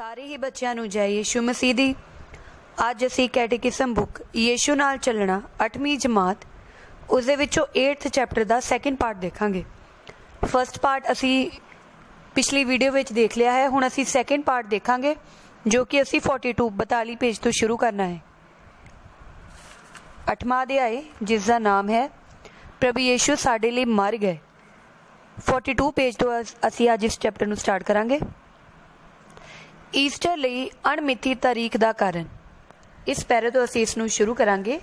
ਸਾਰੇ ਹੀ ਬੱਚਿਆਂ ਨੂੰ ਜੈ ਯਿਸੂ ਮਸੀਹ ਦੀ। ਅੱਜ ਅਸੀਂ ਕੈਟੇਕਿਜ਼ਮ ਬੁੱਕ ਯਿਸੂ ਨਾਲ ਚੱਲਣਾ 8ਵੀਂ ਜਮਾਤ ਉਸ ਦੇ ਵਿੱਚੋਂ 8th ਚੈਪਟਰ ਦਾ ਸੈਕੰਡ ਪਾਰਟ ਦੇਖਾਂਗੇ। ਫਸਟ ਪਾਰਟ ਅਸੀਂ ਪਿਛਲੀ ਵੀਡੀਓ ਵਿੱਚ ਦੇਖ ਲਿਆ ਹੈ। ਹੁਣ ਅਸੀਂ ਸੈਕੰਡ ਪਾਰਟ ਦੇਖਾਂਗੇ ਜੋ ਕਿ ਅਸੀਂ 42 ਪੇਜ ਤੋਂ ਸ਼ੁਰੂ ਕਰਨਾ ਹੈ। 8ਵਾਂ ਅਧਿਆਇ ਜਿਸ ਦਾ ਨਾਮ ਹੈ ਪ੍ਰਭੂ ਯਿਸੂ ਸਾਡੇ ਲਈ ਮਰ ਗਏ। 42 ਪੇਜ ਤੋਂ ਅਸੀਂ ਅੱਜ ਇਸ ਚੈਪਟਰ ਨੂੰ ਸਟਾਰਟ ਕਰਾਂਗੇ। ਈਸਟਰ ਲਈ ਅਣਮਿੱਥੀ ਤਾਰੀਖ ਦਾ ਕਾਰਨ। ਇਸ ਪੈਰੇ ਤੋਂ ਅਸੀਂ ਇਸ ਨੂੰ ਸ਼ੁਰੂ ਕਰਾਂਗੇ।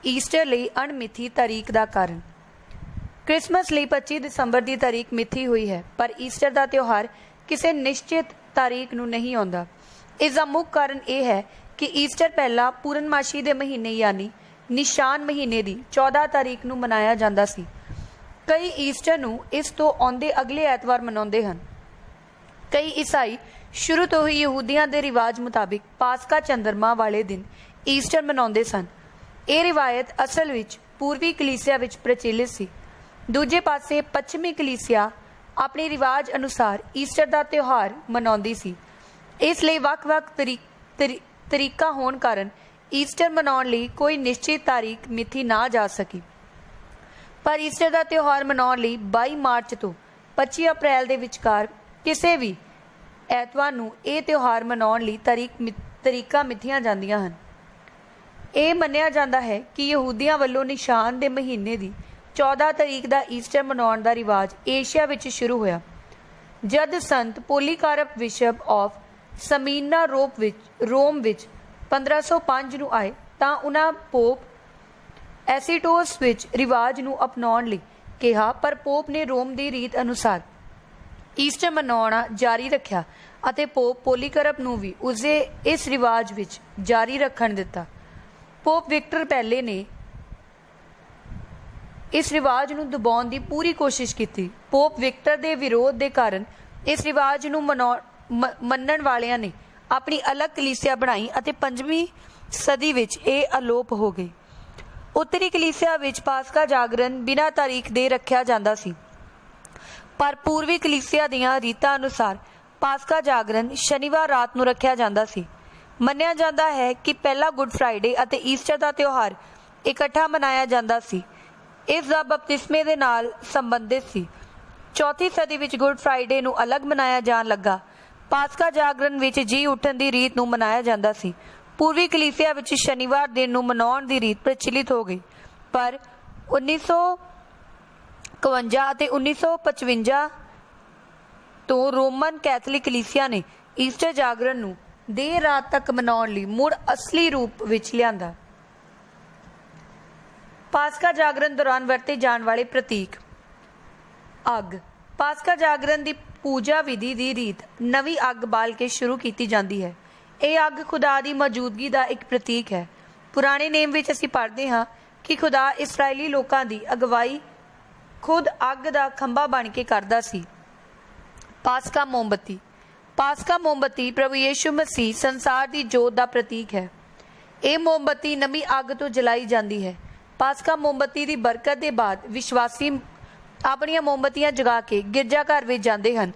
ਈਸਟਰ ਲਈ ਅਣਮਿੱਥੀ ਤਾਰੀਖ ਦਾ ਕਾਰਨ। ਕ੍ਰਿਸਮਸ ਲਈ 25 ਦਸੰਬਰ ਦੀ ਤਾਰੀਖ ਮਿੱਥੀ ਹੋਈ ਹੈ, ਪਰ ਈਸਟਰ ਦਾ ਤਿਉਹਾਰ ਕਿਸੇ ਨਿਸ਼ਚਿਤ ਤਾਰੀਖ ਨੂੰ ਨਹੀਂ ਆਉਂਦਾ। ਇਸ ਦਾ ਮੁੱਖ ਕਾਰਨ ਇਹ ਹੈ ਕਿ ਈਸਟਰ ਪਹਿਲਾਂ ਪੂਰਨਮਾਸ਼ੀ ਦੇ ਮਹੀਨੇ ਯਾਨੀ ਨਿਸ਼ਾਨ ਮਹੀਨੇ ਦੀ 14 ਤਾਰੀਖ ਨੂੰ ਮਨਾਇਆ ਜਾਂਦਾ ਸੀ। ਕਈ ਈਸਟਰ ਨੂੰ ਇਸ ਤੋਂ ਆਉਂਦੇ ਅਗਲੇ ਐਤਵਾਰ ਮਨਾਉਂਦੇ ਹਨ। ਕਈ ਈਸਾਈ ਸ਼ੁਰੂ ਤੋਂ ਹੀ ਯਹੂਦੀਆਂ ਦੇ ਰਿਵਾਜ ਮੁਤਾਬਿਕ ਪਾਸਕਾ ਚੰਦਰਮਾ ਵਾਲੇ ਦਿਨ ਈਸਟਰ ਮਨਾਉਂਦੇ ਸਨ। ਇਹ ਰਿਵਾਇਤ ਅਸਲ ਵਿੱਚ ਪੂਰਬੀ ਕਲੀਸਿਆ ਵਿੱਚ ਪ੍ਰਚਲਿਤ ਸੀ। ਦੂਜੇ ਪਾਸੇ ਪੱਛਮੀ ਕਲੀਸਿਆ ਆਪਣੇ ਰਿਵਾਜ ਅਨੁਸਾਰ ਈਸਟਰ ਦਾ ਤਿਉਹਾਰ ਮਨਾਉਂਦੀ ਸੀ। ਇਸ ਲਈ ਵੱਖ-ਵੱਖ ਤਰੀਕਾ ਹੋਣ ਕਾਰਨ ਈਸਟਰ ਮਨਾਉਣ ਲਈ ਕੋਈ ਨਿਸ਼ਚਿਤ ਤਾਰੀਖ ਮਿਥੀ ਨਾ ਜਾ ਸਕੀ। ਪਰ ਈਸਟਰ ਦਾ ਤਿਉਹਾਰ ਮਨਾਉਣ ਲਈ 22 ਮਾਰਚ ਤੋਂ 25 ਅਪ੍ਰੈਲ ਦੇ ਵਿਚਕਾਰ ਕਿਸੇ ਵੀ ਐਤਵਾਰ ਨੂੰ ਇਹ ਤਿਉਹਾਰ ਮਨਾਉਣ ਲਈ ਤਰੀਕਾਂ ਮਿਥੀਆਂ ਜਾਂਦੀਆਂ ਹਨ। ਇਹ ਮੰਨਿਆ ਜਾਂਦਾ ਹੈ ਕਿ ਯਹੂਦੀਆਂ ਵੱਲੋਂ ਨਿਸ਼ਾਨ ਦੇ ਮਹੀਨੇ ਦੀ 14 ਤਾਰੀਖ ਦਾ ਈਸਟਰ ਮਨਾਉਣ ਦਾ ਰਿਵਾਜ ਏਸ਼ੀਆ ਵਿੱਚ ਸ਼ੁਰੂ ਹੋਇਆ। ਜਦ ਸੰਤ ਪੋਲੀਕਾਰਪ ਬਿਸ਼ਪ ਆਫ ਸਮੀਰਨਾ ਰੋਮ ਵਿੱਚ 1505 ਨੂੰ ਆਏ ਤਾਂ ਉਹਨਾਂ ਪੋਪ ਐਸੀਟੋਸ ਵਿੱਚ ਰਿਵਾਜ ਨੂੰ ਅਪਣਾਉਣ ਲਈ ਕਿਹਾ, ਪਰ ਪੋਪ ਨੇ ਰੋਮ ਦੀ ਰੀਤ ਅਨੁਸਾਰ ਈਸਟਰ ਮਨਾਉਣਾ ਜਾਰੀ ਰੱਖਿਆ ਅਤੇ ਪੋਪ ਪੋਲੀਕਰਪ ਨੂੰ ਵੀ ਉਸਦੇ ਇਸ ਰਿਵਾਜ ਵਿੱਚ ਜਾਰੀ ਰੱਖਣ ਦਿੱਤਾ। ਪੋਪ ਵਿਕਟਰ ਪਹਿਲੇ ਨੇ ਇਸ ਰਿਵਾਜ ਨੂੰ ਦਬਾਉਣ ਦੀ ਪੂਰੀ ਕੋਸ਼ਿਸ਼ ਕੀਤੀ। ਪੋਪ ਵਿਕਟਰ ਦੇ ਵਿਰੋਧ ਦੇ ਕਾਰਨ ਇਸ ਰਿਵਾਜ ਨੂੰ ਮੰਨਣ ਵਾਲਿਆਂ ਨੇ ਆਪਣੀ ਅਲੱਗ ਕਲੀਸਿਆ ਬਣਾਈ ਅਤੇ 5ਵੀਂ ਸਦੀ ਵਿੱਚ ਇਹ ਅਲੋਪ ਹੋ ਗਈ। ਉੱਤਰੀ ਕਲੀਸਿਆ ਵਿੱਚ ਪਾਸਕਾ ਜਾਗਰਣ ਬਿਨਾਂ ਤਾਰੀਖ ਦੇ ਰੱਖਿਆ ਜਾਂਦਾ ਸੀ, ਪਰ ਪੂਰਬੀ ਕਲੀਸਿਆ ਦੀਆਂ ਰੀਤਾਂ ਅਨੁਸਾਰ ਪਾਸਕਾ ਜਾਗਰਣ ਸ਼ਨੀਵਾਰ ਰਾਤ ਨੂੰ ਰੱਖਿਆ ਜਾਂਦਾ ਸੀ। ਮੰਨਿਆ ਜਾਂਦਾ ਹੈ ਕਿ ਪਹਿਲਾ ਗੁੱਡ ਫਰਾਈਡੇ ਅਤੇ ਈਸਟਰ ਦਾ ਤਿਉਹਾਰ ਇਕੱਠਾ ਮਨਾਇਆ ਜਾਂਦਾ ਸੀ। ਇਸ ਦਾ ਬਪਤਿਸਮੇ ਦੇ ਨਾਲ ਸੰਬੰਧਿਤ ਸੀ। 4ਵੀਂ ਸਦੀ ਵਿੱਚ ਗੁੱਡ ਫਰਾਈਡੇ ਨੂੰ ਅਲੱਗ ਮਨਾਇਆ ਜਾਣ ਲੱਗਾ। ਪਾਸਕਾ ਜਾਗਰਣ ਵਿੱਚ ਜੀ ਉੱਠਣ ਦੀ ਰੀਤ ਨੂੰ ਮਨਾਇਆ ਜਾਂਦਾ ਸੀ। ਪੂਰਬੀ ਕਲੀਸਿਆ ਵਿੱਚ ਸ਼ਨੀਵਾਰ ਦਿਨ ਨੂੰ ਮਨਾਉਣ ਦੀ ਰੀਤ ਪ੍ਰਚਲਿਤ ਹੋ ਗਈ, ਪਰ 1951 ਅਤੇ 1955 ਤੋਂ ਰੋਮਨ ਕੈਥੋਲਿਕ ਕਲੀਸਿਆ ਨੇ ਈਸਟਰ ਜਾਗਰਣ ਨੂੰ ਦੇਰ ਰਾਤ ਤੱਕ ਮਨਾਉਣ ਲਈ ਮੁੜ ਅਸਲੀ ਰੂਪ ਵਿੱਚ ਲਿਆਂਦਾ। ਪਾਸਕਾ ਜਾਗਰਣ ਦੌਰਾਨ ਵਰਤੇ ਜਾਣ ਵਾਲੇ ਪ੍ਰਤੀਕ। ਅੱਗ। ਪਾਸਕਾ ਜਾਗਰਣ ਦੀ ਪੂਜਾ ਵਿਧੀ ਦੀ ਰੀਤ ਨਵੀਂ ਅੱਗ ਬਾਲ ਕੇ ਸ਼ੁਰੂ ਕੀਤੀ ਜਾਂਦੀ ਹੈ। ਇਹ ਅੱਗ ਖੁਦਾ ਦੀ ਮੌਜੂਦਗੀ ਦਾ ਇੱਕ ਪ੍ਰਤੀਕ ਹੈ। ਪੁਰਾਣੇ ਨੇਮ ਵਿੱਚ ਅਸੀਂ ਪੜ੍ਹਦੇ ਹਾਂ ਕਿ ਖੁਦਾ ਇਸਰਾਏਲੀ ਲੋਕਾਂ ਦੀ ਅਗਵਾਈ ਖੁਦ ਅੱਗ ਦਾ ਖੰਭਾ ਬਣ ਕੇ ਕਰਦਾ ਸੀ। ਪਾਸਕਾ ਮੋਮਬੱਤੀ। ਪਾਸਕਾ ਮੋਮਬੱਤੀ ਪ੍ਰਭੂ ਯਿਸੂ ਮਸੀਹ ਸੰਸਾਰ ਦੀ ਜੋਤ ਦਾ ਪ੍ਰਤੀਕ ਹੈ। ਇਹ ਮੋਮਬੱਤੀ ਨਵੀਂ ਅੱਗ ਤੋਂ ਜਲਾਈ ਜਾਂਦੀ ਹੈ। ਪਾਸਕਾ ਮੋਮਬੱਤੀ ਦੀ ਬਰਕਤ ਦੇ ਬਾਅਦ ਵਿਸ਼ਵਾਸੀ ਆਪਣੀਆਂ ਮੋਮਬੱਤੀਆਂ ਜਗਾ ਕੇ ਗਿਰਜਾਘਰ ਵਿੱਚ ਜਾਂਦੇ ਹਨ।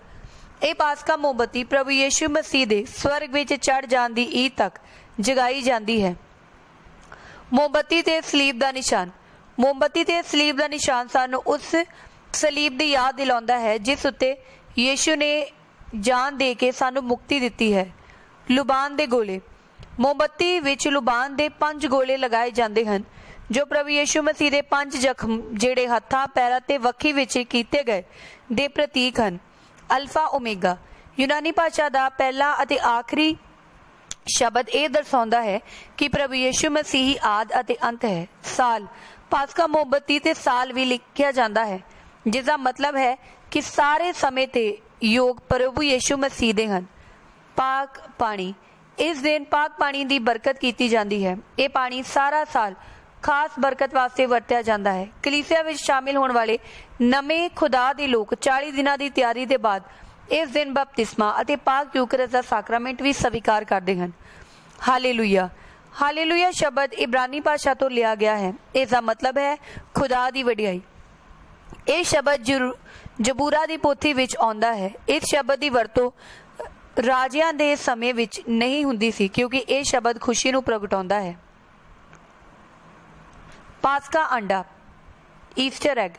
ਇਹ ਪਾਸਕਾ ਮੋਮਬੱਤੀ ਪ੍ਰਭੂ ਯਿਸੂ ਮਸੀਹ ਦੇ ਸਵਰਗ ਵਿੱਚ ਚੜ੍ਹ ਜਾਣ ਦੀ ਈਦ ਤੱਕ ਜਗਾਈ ਜਾਂਦੀ ਹੈ। ਮੋਮਬੱਤੀ ਤੇ ਸਲੀਬ ਦਾ ਨਿਸ਼ਾਨ। ਮੋਮਬੱਤੀ ਤੇ ਸਲੀਬ ਦਾ ਨਿਸ਼ਾਨ ਸਾਨੂੰ ਉਸ ਸਲੀਬ ਦੀ ਯਾਦ ਦਿਲਾਉਂਦਾ ਹੈ ਜਿਸ ਉੱਤੇ ਯਿਸੂ ਨੇ ਜਾਨ ਦੇ ਕੇ ਸਾਨੂੰ ਮੁਕਤੀ ਦਿੱਤੀ ਹੈ। ਲੁਬਾਨ ਦੇ ਗੋਲੇ। ਮੋਮਬੱਤੀ ਵਿੱਚ ਲੁਬਾਨ ਦੇ 5 ਗੋਲੇ ਲਗਾਏ ਜਾਂਦੇ ਹਨ ਜੋ ਪ੍ਰਭੂ ਯਿਸੂ ਮਸੀਹ ਦੇ 5 ਜ਼ਖਮ ਜਿਹੜੇ ਹੱਥਾਂ ਪੈਰਾਂ ਤੇ ਵੱਖੀ ਵਿੱਚ ਕੀਤੇ ਗਏ ਦੇ ਪ੍ਰਤੀਕ ਹਨ। Alpha omega. ਯੂਨਾਨੀ ਭਾਸ਼ਾ ਦਾ ਪਹਿਲਾ ਅਤੇ ਆਖਰੀ ਸ਼ਬਦ ਇਹ ਦਰਸਾਉਂਦਾ ਹੈ ਕਿ ਪ੍ਰਭੂ ਯਿਸੂ ਮਸੀਹ ਆਦ ਅਤੇ ਅੰਤ ਹੈ। ਸਾਲ। ਪਾਸਕਾ ਮੋਮਬੱਤੀ ਤੇ ਸਾਲ ਵੀ ਲਿਖਿਆ ਜਾਂਦਾ ਹੈ ਜਿਸ ਦਾ ਮਤਲਬ ਹੈ ਕਿ ਸਾਰੇ ਸਮੇਂ ਤੇ ਯੋਗ ਪ੍ਰਭੂ ਯਿਸੂ ਮਸੀਹ ਦੇ ਹਨ। ਪਾਕ ਪਾਣੀ। ਇਸ ਦਿਨ ਪਾਕ ਪਾਣੀ ਦੀ ਬਰਕਤ ਕੀਤੀ ਜਾਂਦੀ ਹੈ। ਇਹ ਪਾਣੀ ਸਾਰਾ ਸਾਲ ਖਾਸ ਬਰਕਤ ਵਾਸਤੇ ਵਰਤਿਆ ਜਾਂਦਾ ਹੈ। ਕਲੀਸਿਆ ਵਿੱਚ ਸ਼ਾਮਿਲ ਹੋਣ ਵਾਲੇ ਨਵੇਂ ਖੁਦਾ ਦੇ ਲੋਕ 40 ਦਿਨਾਂ ਦੀ ਤਿਆਰੀ ਦੇ ਬਾਅਦ ਇਸ ਦਿਨ ਬਪਤਿਸਮਾ ਅਤੇ ਪਾਕ ਯੂਕਰਸ ਦਾ ਸਾਕਰਾਮੈਂਟ ਵੀ ਸਵੀਕਾਰ ਕਰਦੇ ਹਨ। ਹਾਲੇਲੂਇਆ। ਹਾਲੇਲੂਇਆ ਸ਼ਬਦ ਇਬਰਾਨੀ ਭਾਸ਼ਾ ਤੋਂ ਲਿਆ ਗਿਆ ਹੈ। ਇਸ ਦਾ ਮਤਲਬ ਹੈ ਖੁਦਾ ਦੀ ਵਡਿਆਈ। ਇਹ ਸ਼ਬਦ ਜ਼ਬੂਰਾ ਦੀ ਪੋਥੀ ਵਿੱਚ ਆਉਂਦਾ ਹੈ। ਇਸ ਸ਼ਬਦ ਦੀ ਵਰਤੋਂ ਰਾਜਿਆਂ ਦੇ ਸਮੇਂ ਵਿੱਚ ਨਹੀਂ ਹੁੰਦੀ ਸੀ, ਕਿਉਂਕਿ ਇਹ ਸ਼ਬਦ ਖੁਸ਼ੀ ਨੂੰ ਪ੍ਰਗਟਾਉਂਦਾ ਹੈ। ਪਾਸਕਾ ਅੰਡਾ, ਈਸਟਰ ਐਗ।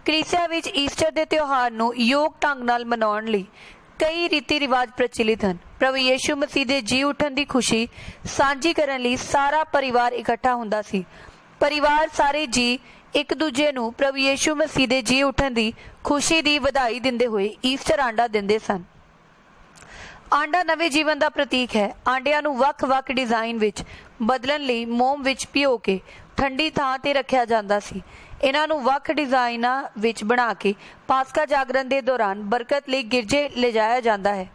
ਕਲੀਸਿਆ ਵਿੱਚ ਈਸਟਰ ਦੇ ਤਿਉਹਾਰ ਨੂੰ ਯੋਗ ਢੰਗ ਨਾਲ ਮਨਾਉਣ ਲਈ ਕਈ ਰੀਤੀ ਰਿਵਾਜ ਪ੍ਰਚਲਿਤ ਹਨ। ਪ੍ਰਭੂ ਯੀਸ਼ੂ ਮਸੀਹ ਦੇ ਜੀ ਉੱਠਣ ਦੀ ਖੁਸ਼ੀ ਸਾਂਝੀ ਕਰਨ ਲਈ ਸਾਰਾ ਪਰਿਵਾਰ ਇਕੱਠਾ ਹੁੰਦਾ ਸੀ। ਪਰਿਵਾਰ ਸਾਰੇ ਜੀ ਇੱਕ ਦੂਜੇ ਨੂੰ ਪ੍ਰਭੂ ਯੀਸ਼ੂ ਮਸੀਹ ਦੇ ਜੀ ਉੱਠਣ ਦੀ ਖੁਸ਼ੀ ਦੀ ਵਧਾਈ ਦਿੰਦੇ ਹੋਏ ਈਸਟਰ ਆਂਡਾ ਦਿੰਦੇ ਸਨ। ਆਂਡਾ ਨਵੇਂ ਜੀਵਨ ਦਾ ਪ੍ਰਤੀਕ ਹੈ। ਆਂਡਿਆਂ ਨੂੰ ਵੱਖ-ਵੱਖ ਡਿਜ਼ਾਈਨ ਵਿੱਚ ਬਦਲਣ ਲਈ ਮੋਮ ਵਿੱਚ ਭਿਓ ਕੇ ਠੰਡੀ ਥਾਂ ਤੇ ਰੱਖਿਆ ਜਾਂਦਾ ਸੀ। ਇਹਨਾਂ ਨੂੰ ਵੱਖ ਡਿਜ਼ਾਈਨਾਂ ਵਿੱਚ ਬਣਾ ਕੇ ਪਾਸਕਾ ਜਾਗਰਣ ਦੇ ਦੌਰਾਨ ਬਰਕਤ ਲਈ ਗਿਰਜੇ ਲਿਜਾਇਆ ਜਾਂਦਾ ਹੈ।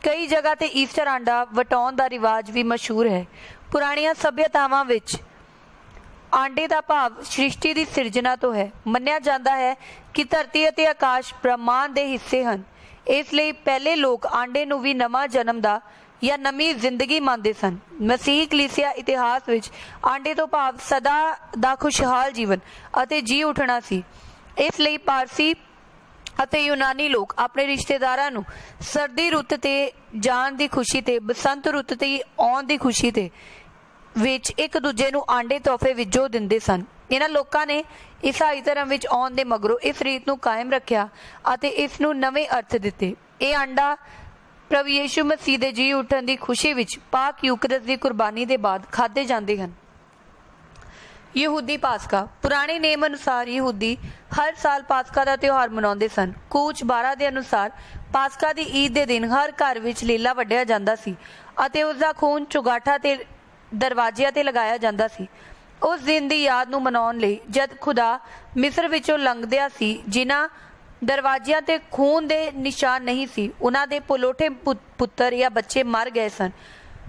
ਕਈ ਜਗ੍ਹਾ ਤੇ ਈਸਟਰ ਆਂਡਾ ਵਟਾਉਣ ਦਾ ਰਿਵਾਜ ਵੀ ਮਸ਼ਹੂਰ ਹੈ। ਪੁਰਾਣੀਆਂ ਸਭਿਅਤਾਵਾਂ ਵਿੱਚ ਆਂਡੇ ਦਾ ਭਾਵ ਸ੍ਰਿਸ਼ਟੀ ਦੀ ਸਿਰਜਣਾ ਤੋਂ ਹੈ। ਮੰਨਿਆ ਜਾਂਦਾ ਹੈ ਕਿ ਧਰਤੀ ਅਤੇ ਆਕਾਸ਼ ਬ੍ਰਹਮਾਂਡ ਦੇ ਹਿੱਸੇ ਹਨ। ਇਸ ਲਈ ਪਹਿਲੇ ਲੋਕ ਆਂਡੇ ਨੂੰ ਵੀ ਨਵਾਂ ਜਨਮ ਦਾ ਜਾਂ ਨਵੀਂ ਜ਼ਿੰਦਗੀ ਮੰਨਦੇ ਸਨ। ਮਸੀਹੀ ਕਲੀਸਿਆ ਇਤਿਹਾਸ ਵਿੱਚ ਆਂਡੇ ਤੋਂ ਭਾਵ ਸਦਾ ਦਾ ਖੁਸ਼ਹਾਲ ਜੀਵਨ ਅਤੇ ਜੀ ਉੱਠਣਾ ਸੀ। ਇਸ ਲਈ ਪਾਰਸੀ ਅਤੇ ਯੂਨਾਨੀ ਲੋਕ ਆਪਣੇ ਰਿਸ਼ਤੇਦਾਰਾਂ ਨੂੰ ਸਰਦੀ ਰੁੱਤ ਤੇ ਜਾਣ ਦੀ ਖੁਸ਼ੀ ਤੇ ਬਸੰਤ ਰੁੱਤ ਤੇ ਆਉਣ ਦੀ ਖੁਸ਼ੀ ਤੇ ਵਿੱਚ ਇੱਕ ਦੂਜੇ ਨੂੰ ਆਂਡੇ ਤੋਹਫੇ ਵਜੋਂ ਦਿੰਦੇ ਸਨ। ਇਹਨਾਂ ਲੋਕਾਂ ਨੇ ਈਸਾਈ ਧਰਮ ਵਿੱਚ ਆਉਣ ਦੇ ਮਗਰੋਂ ਇਸ ਰੀਤ ਨੂੰ ਕਾਇਮ ਰੱਖਿਆ ਅਤੇ ਇਸ ਨੂੰ ਨਵੇਂ ਅਰਥ ਦਿੱਤੇ। ਇਹ ਆਂਡਾ ਪ੍ਰਭੂ ਯੀਸ਼ੂ ਮਸੀਹ ਦੇ ਜੀ ਉੱਠਣ ਦੀ ਖੁਸ਼ੀ ਵਿੱਚ ਪਾਕ ਯੂਕਰਿਸਤ ਦੀ ਕੁਰਬਾਨੀ ਦੇ ਬਾਅਦ ਖਾਧੇ ਜਾਂਦੇ ਹਨ। ਯਹੂਦੀ ਪਾਸਕਾ। ਪੁਰਾਣੇ ਨੇਮ ਅਨੁਸਾਰ ਯਹੂਦੀ ਹਰ ਸਾਲ ਪਾਸਕਾ ਦਾ ਤਿਉਹਾਰ ਮਨਾਉਂਦੇ ਸਨ। ਕੂਚ 12 ਦੇ ਅਨੁਸਾਰ ਪਾਸਕਾ ਦੀ ਈਦ ਦੇ ਦਿਨ ਹਰ ਘਰ ਵਿੱਚ ਲੀਲਾ ਵੱਢਿਆ ਜਾਂਦਾ ਸੀ ਅਤੇ ਉਸ ਦਾ ਖੂਨ ਚੁਗਾਠਾਂ ਤੇ ਦਰਵਾਜ਼ਿਆਂ ਤੇ ਲਗਾਇਆ ਜਾਂਦਾ ਸੀ। ਉਸ ਦਿਨ ਦੀ ਯਾਦ ਨੂੰ ਮਨਾਉਣ ਲਈ ਜਦ ਖੁਦਾ ਮਿਸਰ ਵਿੱਚੋਂ ਲੰਘਦਿਆ ਸੀ, ਜਿਨ੍ਹਾਂ ਦਰਵਾਜ਼ਿਆਂ ਤੇ ਖੂਨ ਦੇ ਨਿਸ਼ਾਨ ਨਹੀਂ ਸੀ, ਉਹਨਾਂ ਦੇ ਪਲੋਠੇ ਪੁੱਤਰ ਜਾਂ ਬੱਚੇ ਮਰ ਗਏ ਸਨ।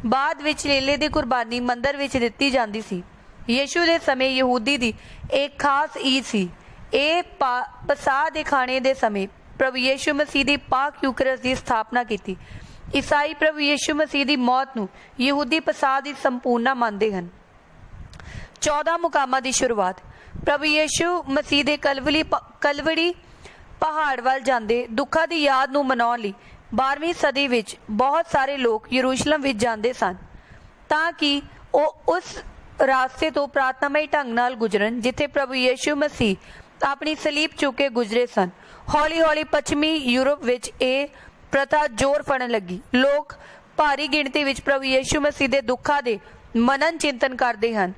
ਬਾਅਦ ਵਿੱਚ ਲੀਲੇ ਦੀ ਕੁਰਬਾਨੀ ਮੰਦਰ ਵਿੱਚ ਦਿੱਤੀ ਜਾਂਦੀ ਸੀ। ਯੀਸ਼ੂ ਦੇ ਸਮੇਂ ਯਹੂਦੀ ਦੀ ਇੱਕ ਖਾਸ ਈਦ ਸੀ। ਇਹ ਪਸਾਹ ਦੇ ਖਾਣੇ ਦੇ ਸਮੇਂ ਪ੍ਰਭੂ ਯੀਸ਼ੂ ਮਸੀਹ ਦੀ ਪਾਕ ਯੂਕਰਿਸਤ ਦੀ ਸਥਾਪਨਾ ਕੀਤੀ। ਈਸਾਈ ਪ੍ਰਭੂ ਯੀਸ਼ੂ ਮਸੀਹ ਦੀ ਮੌਤ ਨੂੰ ਯਹੂਦੀ ਪਸਾਹ ਦੀ ਸੰਪੂਰਨਤਾ ਮੰਨਦੇ ਹਨ। 14 ਮੁਕਾਮਾਂ ਦੀ ਸ਼ੁਰੂਆਤ। ਪ੍ਰਭੂ ਯੀਸ਼ੂ ਮਸੀਹ ਦੇ ਕਲਵੜੀ ਪਹਾੜ ਵੱਲ ਜਾਂਦੇ ਦੁੱਖਾਂ ਦੀ ਯਾਦ ਨੂੰ ਮਨਾਉਣ ਲਈ 12ਵੀਂ ਸਦੀ ਵਿੱਚ ਬਹੁਤ ਸਾਰੇ ਲੋਕ ਯਰੂਸ਼ਲਮ ਵਿੱਚ ਜਾਂਦੇ ਸਨ ਤਾਂ ਕਿ ਉਹ ਉਸ ਰਾਸਤੇ ਤੋਂ ਪ੍ਰਾਰਥਨਾਮਈ ਢੰਗ ਨਾਲ ਗੁਜ਼ਰਨ ਜਿੱਥੇ ਪ੍ਰਭੂ ਯੀਸ਼ੂ ਮਸੀਹ ਆਪਣੀ ਸਲੀਬ ਚੁੱਕ ਕੇ ਗੁਜ਼ਰੇ ਸਨ। ਹੌਲੀ-ਹੌਲੀ ਪੱਛਮੀ ਯੂਰਪ ਵਿੱਚ ਇਹ ਪ੍ਰਥਾ ਜ਼ੋਰ ਫੜਨ ਲੱਗੀ। ਲੋਕ ਭਾਰੀ ਗਿਣਤੀ ਵਿੱਚ ਪ੍ਰਭੂ ਯੀਸ਼ੂ ਮਸੀਹ ਦੇ ਦੁੱਖਾਂ ਦੇ ਮਨਨ ਚਿੰਤਨ ਕਰਦੇ ਹਨ,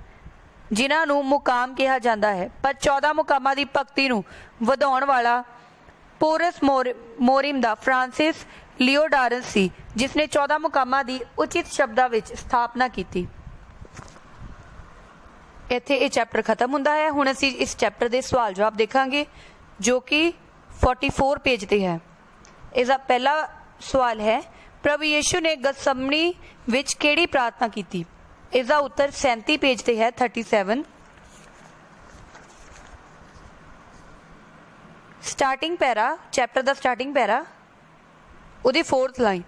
ਜਿਨ੍ਹਾਂ ਨੂੰ ਮੁਕਾਮ ਕਿਹਾ ਜਾਂਦਾ ਹੈ। ਪਰ 14 ਮੁਕਾਮਾਂ ਦੀ ਭਗਤੀ ਨੂੰ ਵਧਾਉਣ ਵਾਲਾ ਪੋਰਸ ਮੋਰਿਮ ਦਾ ਫ੍ਰਾਂਸਿਸ ਲਿਓਡਾਰਸ ਸੀ, ਜਿਸ ਨੇ 14 ਮੁਕਾਮਾਂ ਦੀ ਉਚਿਤ ਸ਼ਬਦਾਂ ਵਿੱਚ ਸਥਾਪਨਾ ਕੀਤੀ। ਇੱਥੇ ਇਹ ਚੈਪਟਰ ਖਤਮ ਹੁੰਦਾ ਹੈ। ਹੁਣ ਅਸੀਂ ਇਸ ਚੈਪਟਰ ਦੇ ਸਵਾਲ ਜਵਾਬ ਦੇਖਾਂਗੇ ਜੋ ਕਿ 44 ਪੇਜ ਤੇ ਹੈ। ਇਸ ਦਾ ਪਹਿਲਾ ਸਵਾਲ ਹੈ, ਪ੍ਰਭੂ ਯੀਸ਼ੂ ਨੇ ਗਤਸਮਨੀ ਵਿੱਚ ਕਿਹੜੀ ਪ੍ਰਾਰਥਨਾ ਕੀਤੀ? ਇਸ ਦਾ ਉੱਤਰ 37 ਪੇਜ ਤੇ ਹੈ, 37। ਸਟਾਰਟਿੰਗ ਪੈਰਾ, ਚੈਪਟਰ ਦਾ ਸਟਾਰਟਿੰਗ ਪੈਰਾ, ਉਹਦੀ 4th ਲਾਈਨ।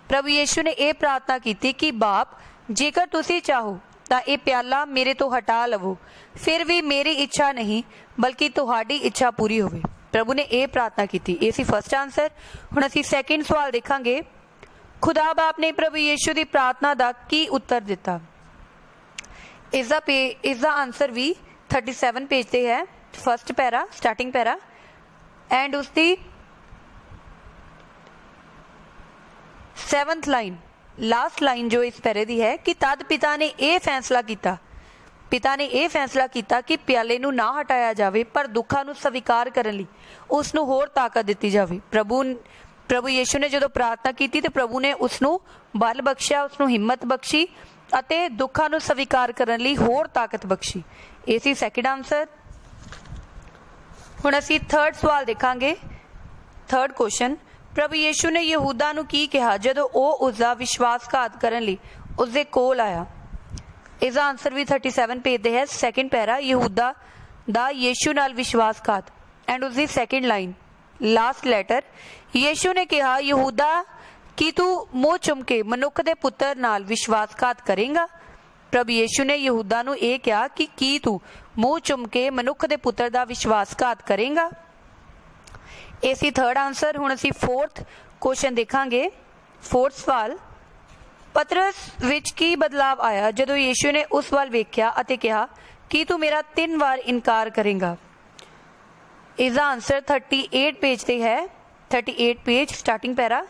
ਪ੍ਰਭੂ ਯੀਸ਼ੂ ਨੇ ਇਹ ਪ੍ਰਾਰਥਨਾ ਕੀਤੀ ਕਿ ਬਾਪ, ਜੇਕਰ ਤੁਸੀਂ ਚਾਹੋ ਤਾਂ ਇਹ ਪਿਆਲਾ ਮੇਰੇ ਤੋਂ ਹਟਾ ਲਵੋ, ਫਿਰ ਵੀ ਮੇਰੀ ਇੱਛਾ ਨਹੀਂ ਬਲਕਿ ਤੁਹਾਡੀ ਇੱਛਾ ਪੂਰੀ ਹੋਵੇ। ਪ੍ਰਭੂ ਨੇ ਇਹ ਪ੍ਰਾਰਥਨਾ ਕੀਤੀ। ਇਹ ਸੀ ਫਸਟ ਆਨਸਰ। ਹੁਣ ਅਸੀਂ ਸੈਕਿੰਡ ਸਵਾਲ ਦੇਖਾਂਗੇ। ਖੁਦਾ ਬਾਪ ਨੇ ਪ੍ਰਭੂ ਯੀਸ਼ੂ ਦੀ ਪ੍ਰਾਰਥਨਾ ਦਾ ਕੀ ਉੱਤਰ ਦਿੱਤਾ? ਇਸ ਦਾ ਆਨਸਰ ਵੀ 37 ਪੇਜ ਤੇ ਹੈ, first para, starting para, and ਉਸਦੀ 7th ਲਾਈਨ, ਲਾਸਟ ਲਾਈਨ ਜੋ ਇਸ ਪੈਰੇ ਦੀ ਹੈ ਕਿ ਤਦ ਪਿਤਾ ਨੇ ਇਹ ਫੈਸਲਾ ਕੀਤਾ ਕਿ ਪਿਆਲੇ ਨੂੰ ਨਾ ਹਟਾਇਆ ਜਾਵੇ, ਪਰ ਦੁੱਖਾਂ ਨੂੰ ਸਵੀਕਾਰ ਕਰਨ ਲਈ ਉਸ ਨੂੰ ਹੋਰ ਤਾਕਤ ਦਿੱਤੀ ਜਾਵੇ। ਪ੍ਰਭੂ ਯੀਸ਼ੂ ਨੇ ਜਦੋਂ ਪ੍ਰਾਰਥਨਾ ਕੀਤੀ ਤੇ ਪ੍ਰਭੂ ਨੇ ਉਸ ਨੂੰ ਬਲ ਬਖਸ਼ਿਆ, ਉਸ ਨੂੰ ਹਿੰਮਤ ਬਖਸ਼ੀ ਅਤੇ ਦੁੱਖਾਂ ਨੂੰ ਸਵੀਕਾਰ ਕਰਨ ਲਈ ਹੋਰ ਤਾਕਤ ਬਖਸ਼ੀ। ਇਹ ਸੀ ਸੈਕਿੰਡ ਆਨਸਰ। ਹੁਣ ਅਸੀਂ ਥਰਡ ਸਵਾਲ ਦੇਖਾਂਗੇ। ਥਰਡ ਕੁਐਸਚਨ, ਪ੍ਰਭੂ ਯੀਸ਼ੂ ਨੇ ਯਹੂਦਾ ਨੂੰ ਕੀ ਕਿਹਾ ਜਦੋਂ ਉਹ ਉਸਦਾ ਵਿਸ਼ਵਾਸਘਾਤ ਕਰਨ ਲਈ ਉਸਦੇ ਕੋਲ ਆਇਆ? ਇਸ ਦਾ ਆਨਸਰ ਵੀ 37 ਪੇਜ ਤੇ ਹੈ, ਸੈਕਿੰਡ ਪੈਰਾ, ਯਹੂਦਾ ਦਾ ਯੀਸ਼ੂ ਨਾਲ ਵਿਸ਼ਵਾਸਘਾਤ, ਐਂਡ ਉਸਦੀ ਸੈਕਿੰਡ ਲਾਈਨ, ਲਾਸਟ ਲੈਟਰ। ਯੀਸ਼ੂ ਨੇ ਕਿਹਾ, ਯਹੂਦਾ, ਕੀ ਤੂੰ ਮੂੰਹ ਚੁੰਮ ਕੇ ਮਨੁੱਖ ਦੇ ਪੁੱਤਰ ਨਾਲ ਵਿਸ਼ਵਾਸਘਾਤ ਕਰੇਗਾ? ਪ੍ਰਭੂ ਯੀਸ਼ੂ ਨੇ ਯਹੂਦਾ ਨੂੰ ਇਹ ਕਿਹਾ ਕਿ ਕੀ ਤੂੰ ਮੂੰਹ ਚੁੰਮ ਕੇ ਮਨੁੱਖ ਦੇ ਪੁੱਤਰ ਦਾ ਵਿਸ਼ਵਾਸਘਾਤ ਕਰੇਗਾ? ਇਹ ਸੀ ਥਰਡ ਆਨਸਰ। ਹੁਣ ਅਸੀਂ 4th ਕੁਐਸਚਨ ਦੇਖਾਂਗੇ। 4th ਸਵਾਲ, ਪਤਰਸ ਵਿੱਚ ਕੀ ਬਦਲਾਵ ਆਇਆ ਜਦੋਂ ਯੀਸ਼ੂ ਨੇ ਉਸ ਵੱਲ ਵੇਖਿਆ ਅਤੇ ਕਿਹਾ ਕਿ ਤੂੰ ਮੇਰਾ 3 ਵਾਰ ਇਨਕਾਰ ਕਰੇਂਗਾ। ਇਸ ਦਾ ਆਨਸਰ 38 ਪੇਜ ਤੇ ਹੈ। 38 ਪੇਜ, ਸਟਾਰਟਿੰਗ ਪੈਰਾ,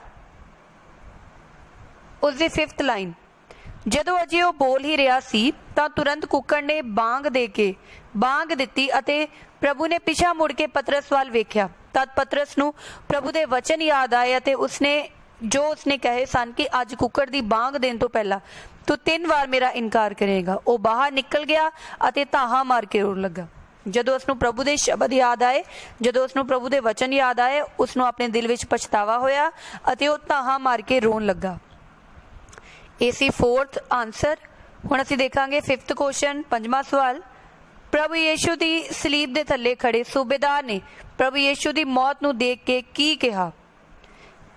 ਉਸ ਦੀ 5th ਲਾਈਨ। ਜਦੋਂ ਅਜੇ ਉਹ ਬੋਲ ਹੀ ਰਿਹਾ ਸੀ ਤਾਂ ਤੁਰੰਤ ਕੁੱਕੜ ਨੇ ਬਾਂਗ ਦਿੱਤੀ ਅਤੇ ਪ੍ਰਭੂ ਨੇ ਪਿਛਾ ਮੁੜ ਕੇ ਪਤਰਸ ਵੱਲ ਵੇਖਿਆ। ਤਦ ਪਤਰਸ ਨੂੰ ਪ੍ਰਭੂ ਦੇ ਵਚਨ ਯਾਦ ਆਏ ਅਤੇ ਉਸਨੇ ਕਹੇ ਸਨ ਕਿ ਅੱਜ ਕੁੱਕੜ ਦੀ ਬਾਂਗ ਦੇਣ ਤੋਂ ਪਹਿਲਾਂ ਤੂੰ 3 ਵਾਰ ਮੇਰਾ ਇਨਕਾਰ ਕਰੇਗਾ। ਉਹ ਬਾਹਰ ਨਿਕਲ ਗਿਆ ਅਤੇ ਧਾਹਾਂ ਮਾਰ ਕੇ ਰੋਣ ਲੱਗਾ। ਜਦੋਂ ਉਸਨੂੰ ਪ੍ਰਭੂ ਦੇ ਸ਼ਬਦ ਯਾਦ ਆਏ, ਜਦੋਂ ਉਸਨੂੰ ਪ੍ਰਭੂ ਦੇ ਵਚਨ ਯਾਦ ਆਏ, ਉਸਨੂੰ ਆਪਣੇ ਦਿਲ ਵਿੱਚ ਪਛਤਾਵਾ ਹੋਇਆ ਅਤੇ ਉਹ ਧਾਹਾਂ ਮਾਰ ਕੇ ਰੋਣ ਲੱਗਾ। ਇਹ ਸੀ 4th ਆਨਸਰ। ਹੁਣ ਅਸੀਂ ਦੇਖਾਂਗੇ 5th ਕੁਐਸਚਨ, 5ਵਾਂ ਸਵਾਲ। ਪ੍ਰਭੂ ਯੀਸ਼ੂ ਦੀ ਸਲੀਬ ਦੇ ਥੱਲੇ ਖੜੇ ਸੂਬੇਦਾਰ ਨੇ ਪ੍ਰਭੂ ਯੀਸ਼ੂ ਦੀ ਮੌਤ ਨੂੰ ਦੇਖ ਕੇ ਕੀ ਕਿਹਾ?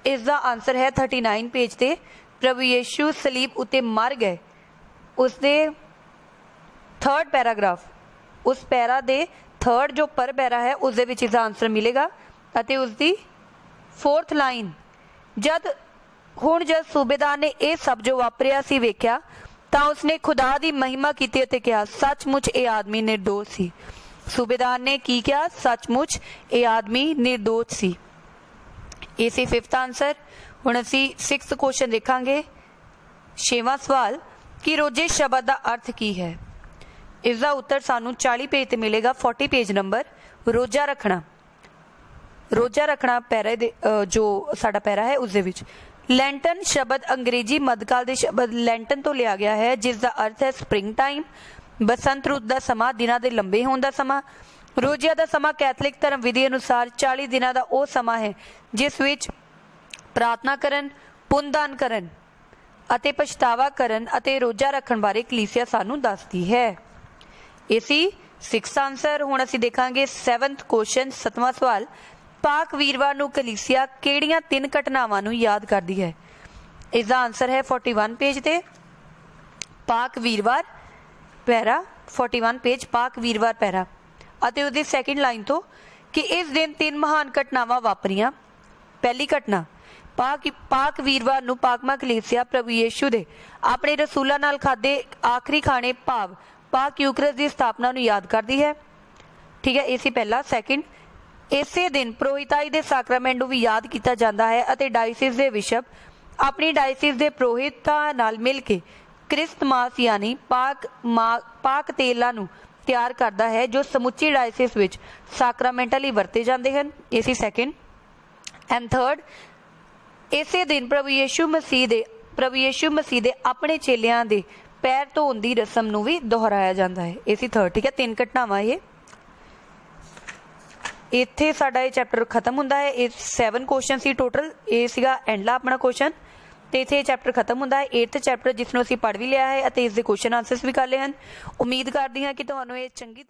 ਇਸ ਦਾ ਆਨਸਰ ਹੈ 39 ਪੇਜ ਤੇ। ਪ੍ਰਭੂ ਯੀਸ਼ੂ ਸਲੀਬ ਉੱਤੇ ਮਰ ਗਏ। ਉਸਦੇ 3rd ਪੈਰਾਗ੍ਰਾਫ, ਉਸ ਪੈਰਾ ਦੇ 3rd ਜੋ ਪਰ ਪੈਰਾ ਹੈ ਉਸ ਦੇ ਵਿੱਚ ਇਸਦਾ ਆਨਸਰ ਮਿਲੇਗਾ ਅਤੇ ਉਸਦੀ 4th ਲਾਈਨ, ਜਦ ਸੂਬੇਦਾਰ ਨੇ ਇਹ ਸਭ ਜੋ ਵਾਪਰਿਆ ਸੀ ਵੇਖਿਆ ਤਾਂ ਉਸਨੇ ਖੁਦਾ ਦੀ ਮਹਿਮਾ ਕੀਤੀ ਅਤੇ ਕਿਹਾ ਸੱਚਮੁੱਚ ਇਹ ਆਦਮੀ ਨਿਰਦੋਸ਼ ਸੀ। ਸੂਬੇਦਾਰ ਨੇ ਕੀ ਕਿਹਾ? ਸੱਚਮੁੱਚ ਇਹ ਆਦਮੀ ਨਿਰਦੋਸ਼ ਸੀ। ਇਹ ਸੀ 5th ਆਨਸਰ। ਹੁਣ ਅਸੀਂ 6th ਕੁਐਸਚਨ ਦੇਖਾਂਗੇ। 6ਵਾਂ ਸਵਾਲ, ਕਿ ਰੋਜ਼ੇ ਸ਼ਬਦ ਦਾ ਅਰਥ ਕੀ ਹੈ? ਇਸ ਦਾ ਉੱਤਰ ਸਾਨੂੰ 40 ਪੇਜ ਤੇ ਮਿਲੇਗਾ। 40 ਪੇਜ ਨੰਬਰ। ਰੋਜ਼ਾ ਰੱਖਣਾ ਪੈਰਾ ਦੇ ਜੋ ਸਾਡਾ ਪੈਰਾ ਹੈ ਉਸ ਦੇ ਵਿੱਚ। ਲੈਂਟਨ ਸ਼ਬਦ ਅੰਗਰੇਜ਼ੀ ਮੱਧਕਾਲ ਦੇ ਸ਼ਬਦ ਲੈਂਟਨ ਤੋਂ ਲਿਆ ਗਿਆ ਹੈ, ਜਿਸ ਦਾ ਅਰਥ ਹੈ ਸਪ੍ਰਿੰਗ ਟਾਈਮ, ਬਸੰਤ ਰੁੱਤ ਦਾ ਸਮਾਂ, ਦਿਨਾਂ ਦੇ ਲੰਬੇ ਹੋਣ ਦਾ ਸਮਾਂ। ਰੋਜ਼ਿਆਂ ਦਾ ਸਮਾਂ ਕੈਥੋਲਿਕ ਧਰਮ ਵਿਧੀ ਅਨੁਸਾਰ 40 ਦਿਨਾਂ ਦਾ ਉਹ ਸਮਾਂ ਹੈ ਜਿਸ ਵਿੱਚ ਪ੍ਰਾਰਥਨਾ ਕਰਨ, ਪੁੰਨਦਾਨ ਕਰਨ ਅਤੇ ਪਛਤਾਵਾ ਕਰਨ ਅਤੇ ਰੋਜ਼ਾ ਰੱਖਣ ਬਾਰੇ ਕਲੀਸਿਆ ਸਾਨੂੰ ਦੱਸਦੀ ਹੈ। ਇਹ ਸੀ 6th ਆਨਸਰ। ਹੁਣ ਅਸੀਂ ਦੇਖਾਂਗੇ 7th ਕੁਐਸਚਨ, 7ਵਾਂ ਸਵਾਲ। ਪਾਕ ਵੀਰਵਾਰ ਨੂੰ ਕਲੀਸਿਆ ਕਿਹੜੀਆਂ 3 ਘਟਨਾਵਾਂ ਨੂੰ ਯਾਦ ਕਰਦੀ ਹੈ? ਇਸ ਦਾ ਆਨਸਰ ਹੈ 41 ਪੇਜ ਤੇ। ਪਾਕ ਵੀਰਵਾਰ ਪੈਰਾ, 41 ਪੇਜ, ਪਾਕ ਵੀਰਵਾਰ ਪੈਰਾ ਅਤੇ ਉਹਦੀ 2nd ਲਾਈਨ ਤੋਂ ਕਿ ਇਸ ਦਿਨ 3 ਮਹਾਨ ਘਟਨਾਵਾਂ ਵਾਪਰੀਆਂ। ਪਹਿਲੀ ਘਟਨਾ, ਪਾਕ ਵੀਰਵਾਰ ਨੂੰ ਪਾਕਮਾ ਕਲੀਸਿਆ ਪ੍ਰਭੂ ਯੀਸ਼ੂ ਦੇ ਆਪਣੇ ਰਸੂਲਾਂ ਨਾਲ ਖਾਦੇ ਆਖਰੀ ਖਾਣੇ ਭਾਵ ਪਾਕ ਯੂਕਰਸ ਦੀ ਸਥਾਪਨਾ ਨੂੰ ਯਾਦ ਕਰਦੀ ਹੈ। ਠੀਕ ਹੈ, ਇਹ ਸੀ ਪਹਿਲਾ। 2nd, ਇਸੇ ਦਿਨ ਪ੍ਰੋਹਿਤਾਈ ਦੇ ਸਾਕਰਾਮੈਂਟ ਨੂੰ ਵੀ ਯਾਦ ਕੀਤਾ ਜਾਂਦਾ ਹੈ ਅਤੇ ਡਾਇਸਿਸ ਦੇ ਬਿਸ਼ਪ ਆਪਣੀ ਡਾਇਸਿਸ ਦੇ ਪ੍ਰੋਹਿਤਾਂ ਨਾਲ ਮਿਲ ਕੇ ਕ੍ਰਿਸਤਮਾਸ ਯਾਨੀ ਪਾਕ ਤੇਲਾਂ ਨੂੰ ਤਿਆਰ ਕਰਦਾ ਹੈ ਜੋ ਸਮੁੱਚੀ ਡਾਇਸਿਸ ਵਿੱਚ ਸਾਕਰਾਮੈਂਟਲੀ ਵਰਤੇ ਜਾਂਦੇ ਹਨ। ਇਹ ਸੀ 2nd। ਐਂਡ 3rd, ਇਸੇ ਦਿਨ ਪ੍ਰਭੂ ਯੀਸ਼ੂ ਮਸੀਹ ਦੇ ਆਪਣੇ ਚੇਲਿਆਂ ਦੇ ਪੈਰ ਧੋਣ ਦੀ ਰਸਮ ਨੂੰ ਵੀ ਦੁਹਰਾਇਆ ਜਾਂਦਾ ਹੈ। ਇਹ ਸੀ 3rd। ਠੀਕ ਹੈ, 3 ਘਟਨਾਵਾਂ। ਇਹ ਇੱਥੇ ਸਾਡਾ ਇਹ ਚੈਪਟਰ ਖਤਮ ਹੁੰਦਾ ਹੈ। ਇਹ 7 ਕੁਐਸਚਨ ਸੀ ਟੋਟਲ। ਇਹ ਸੀਗਾ ਐਂਡਲਾ ਆਪਣਾ ਕੁਐਸਚਨ ਤੇ ਇੱਥੇ ਇਹ ਚੈਪਟਰ ਖਤਮ ਹੁੰਦਾ ਹੈ। 8th ਚੈਪਟਰ ਜਿਸ ਨੂੰ ਅਸੀਂ ਪੜ੍ਹ ਵੀ ਲਿਆ ਹੈ ਅਤੇ ਇਸ ਦੇ ਕੁਐਸਚਨ ਆਨਸਰਸ ਵੀ ਕਰ ਲਏ ਹਨ। ਉਮੀਦ ਕਰਦੀ ਹਾਂ ਕਿ ਤੁਹਾਨੂੰ ਇਹ ਚੰਗੀ